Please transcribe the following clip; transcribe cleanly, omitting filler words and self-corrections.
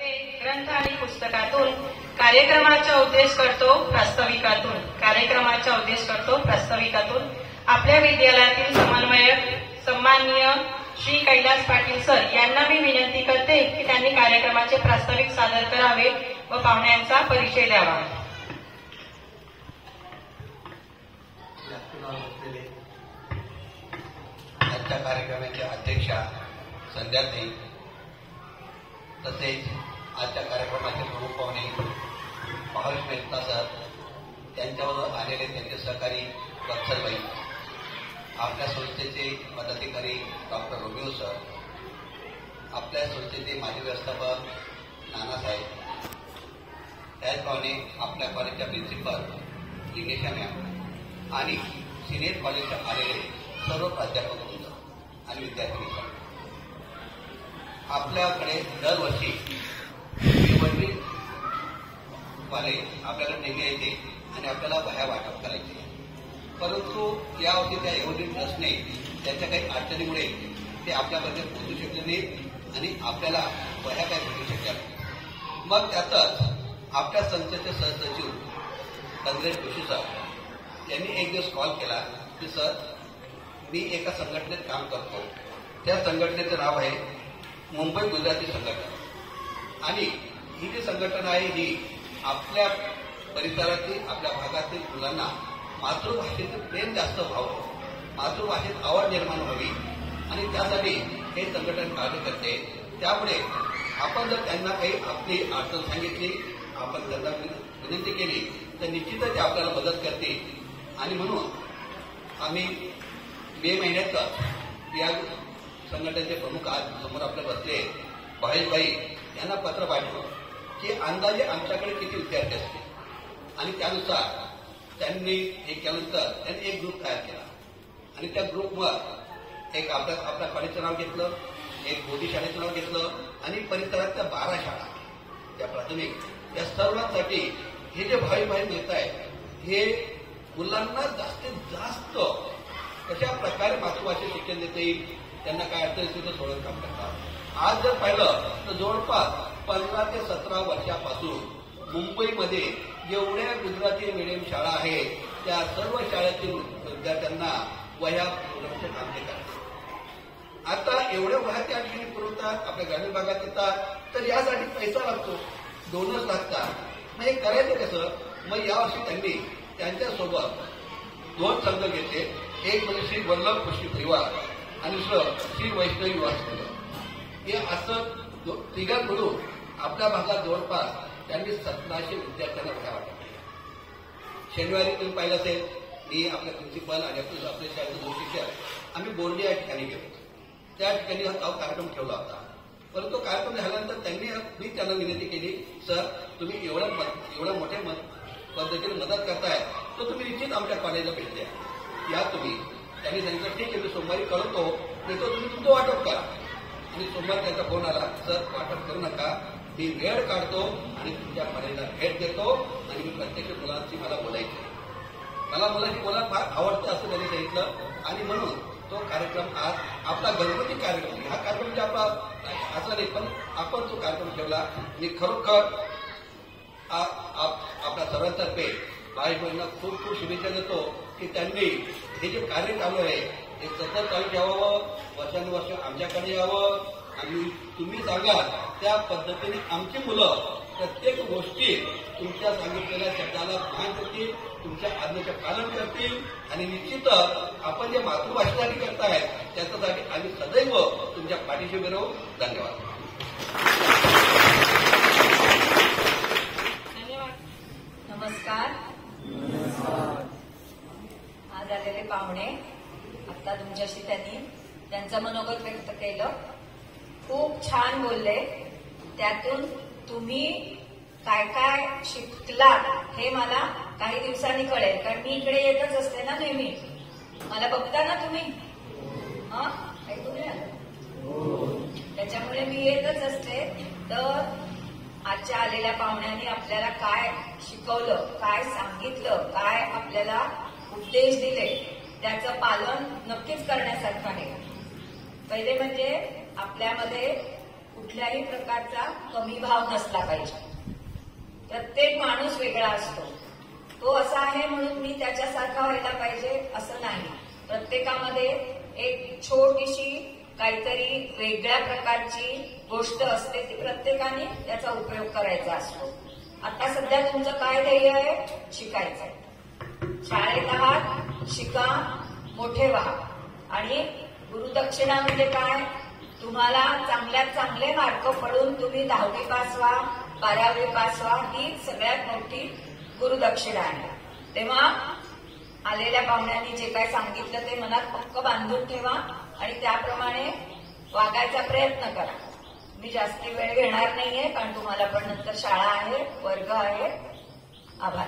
ग्रंथ आणि पुस्तकातून कार्यक्रमाचा उद्देश करतो प्रास्ताविकातून आपल्या विद्यालयातील समन्वयक सन्माननीय श्री कैलास पाटील सर यांना मी विनंती करते की त्यांनी कार्यक्रमाचे प्रास्ताविक सादर करावे व पाहुण्यांचा परिचय द्यावा. आजच्या कार्यक्रमाच्या अध्यक्षा संध्याताई तसेच आजच्या कार्यक्रमाचे प्रमुख पाहुणे महावीर मेहता सर, त्यांच्यावर आलेले त्यांचे सहकारी वत्सलबाई, आपल्या संस्थेचे पदाधिकारी डॉक्टर रोमिओ सर, आपल्या संस्थेचे माजी व्यवस्थापक नानासाहेब, त्याचप्रमाणे आपल्या कॉलेजच्या प्रिन्सिपल लिकेशा मॅम आणि सिनियर कॉलेजच्या आलेले सर्व प्राध्यापक वृंद आणि विद्यार्थी. आपल्याकडे दरवर्षी वाले आपल्याकडे नेहमी यायचे आणि आपल्याला वह्या वाटप करायचे, परंतु यावर्षी त्या एवढीच नसणे त्यांच्या काही अडचणीमुळे ते आपल्यापर्यंत पोहोचू शकले नाहीत आणि आपल्याला वह्या काही भेटू शकल्या नाही. मग त्यातच आपल्या संस्थेचे सहसचिव चंद्रेश जोशी सर यांनी एक दिवस कॉल केला की सर, मी एका संघटनेत काम करतो, त्या संघटनेचं नाव आहे मुंबई गुजराती संघटना आणि ही जी संघटना आहे ही आपल्या परिसरातील आपल्या भागातील मुलांना मातृभाषेचं प्रेम जास्त व्हावं, मातृभाषेत आवड निर्माण व्हावी आणि त्यासाठी हे संघटन कार्य करते. त्यामुळे आपण जर त्यांना काही आपली अडचण सांगितली, आपण त्यांना विनंती केली तर निश्चितच ते आपल्याला मदत करते. आणि म्हणून आम्ही मे महिन्यातच या संघटनेचे प्रमुख आज समोर आपले बसले भाई यांना पत्र पाठवलं की अंदाजे आमच्याकडे किती विद्यार्थी असतील आणि त्यानुसार त्यांनी हे केल्यानंतर त्यांनी एक ग्रुप तयार केला आणि त्या ग्रुपवर एक आपल्या कॉलेजचं नाव घेतलं, एक मोदी शाळेचं नाव घेतलं आणि परिसरातल्या 12 शाळा त्या प्राथमिक या सर्वांसाठी हे जे भाई मिळत आहे हे मुलांना जास्तीत जास्त कशा प्रकारे मातृभाषेत शिक्षण देता येईल, त्यांना काय अडचण तिथं सोडून काम करतात. आज जर पाहिलं तर जवळपास 15 ते 17 वर्षापासून मुंबईमध्ये जेवढ्या गुजराती मीडियम शाळा आहेत त्या सर्व शाळेतील विद्यार्थ्यांना वह्या पुरवण्याचे काम ते करतात. आता एवढ्या वह्या त्या ठिकाणी पुरवतात, आपल्या ग्रामीण भागात येतात, तर यासाठी पैसा लागतो, डोनर्स लागतात. मग हे करायचं कसं? मग यावर्षी त्यांनी त्यांच्यासोबत 2 संघ घेतले, एक म्हणजे श्री वल्लभ कृषी परिवार आणि दुसरं श्री वैष्णवी वासुदेव. हे असं तिघां मिळून आपल्या भागात जवळपास त्यांनी 1700 विद्यार्थ्यांना वह्या वाटप केल्या. शनिवारी तुम्ही पाहिलं असेल, मी आपल्या प्रिन्सिपल आणि आपल्या शाळेचे 2 शिक्षक आम्ही बोर्डी या ठिकाणी गेलो. त्या ठिकाणी हा कार्यक्रम ठेवला होता, परंतु कार्यक्रम झाल्यानंतर मी त्यांना विनंती केली, सर तुम्ही एवढ्या मोठ्या पद्धतीने मदत करताय तर तुम्ही निश्चित आमच्या कॉलेजला भेट द्या, या तुम्ही. त्यांनी सांगितलं ठीक आहे, मी सोमवारी कळवतो, देतो, तुम्ही तुमचं वाटप करा. आणि सोमवारी त्यांचा फोन आला, सर वाटप करू नका, मी वेळ काढतो आणि तुमच्या कॉलेजला भेट देतो आणि मी प्रत्यक्ष मुलांची मला मुलांची बोलायला फार आवडतं असं त्यांनी सांगितलं. आणि म्हणून तो कार्यक्रम आज आपला घरगुती कार्यक्रम, हा कार्यक्रम म्हणजे आपला असा नाही, पण आपण तो कार्यक्रम ठेवला. मी खरोखर आपल्या सर्वांतर्फे भाई बहिणींना खूप खूप शुभेच्छा देतो की त्यांनी हे जे कार्य चालू आहे हे सतत चालू ठेवावं, वर्षानुवर्ष आमच्याकडे यावं आणि तुम्ही सांगा त्या पद्धतीने आमची मुलं प्रत्येक गोष्टी तुमच्या सांगितलेल्या शब्दाला मान करतील, तुमच्या आज्ञेचे पालन करतील आणि निश्चितच आपण जे मातृभाषेसाठी करताय त्याच्यासाठी आम्ही सदैव तुमच्या पाठीशी उभे राहू. धन्यवाद. नमस्कार. आज आलेले पाहुणे, आता तुमच्याशी त्यांनी त्यांचं मनोगत व्यक्त केलं, खूप छान बोलले. त्यातून तुम्ही काय काय शिकलात हे मला काही दिवसांनी कळेल, कारण मी इकडे येतच असते ना नेहमी. मला बघता ना तुम्ही, ऐकून त्याच्यामुळे मी येतच असते. तर आजच्या आलेल्या पाहुण्यांनी आपल्याला काय शिकवलं, काय सांगितलं, काय आपल्याला उपदेश दिले, त्याचं पालन नक्कीच करण्यासारखं आहे. पहिले म्हणजे आपल्यामध्ये कुठल्याही प्रकारचा कमी भाव नसला पाहिजे. प्रत्येक माणूस वेगळा असतो. तो असा आहे म्हणून मी त्याच्यासारखा व्हायला पाहिजे असं नाही. प्रत्येकामध्ये एक छोटीशी काहीतरी वेगळ्या प्रकारची गोष्ट असते, ती प्रत्येकाने त्याचा उपयोग करायचा असतो. आता सध्या तुमचं काय ध्येय आहे? शिकायचंय. शाळेत आहात, शिका, मोठे व्हा. आणि गुरुदक्षिणा म्हणजे काय? तुम्हाला चांगल्यात चांगले मार्क पडून तुम्ही 10वी पास व्हा, 12वी पास व्हा, ही सगळ्यात मोठी गुरुदक्षिणा आहे. तेव्हा आलेल्या पाहुण्यांनी जे काय सांगितलं ते मनात पक्क बांधून ठेवा आणि त्याप्रमाणे वागायचा प्रयत्न करा. मी जास्ती वेळ घेणार नाहीये, कारण तुम्हाला पण नंतर शाळा आहे, वर्ग आहे. आभार.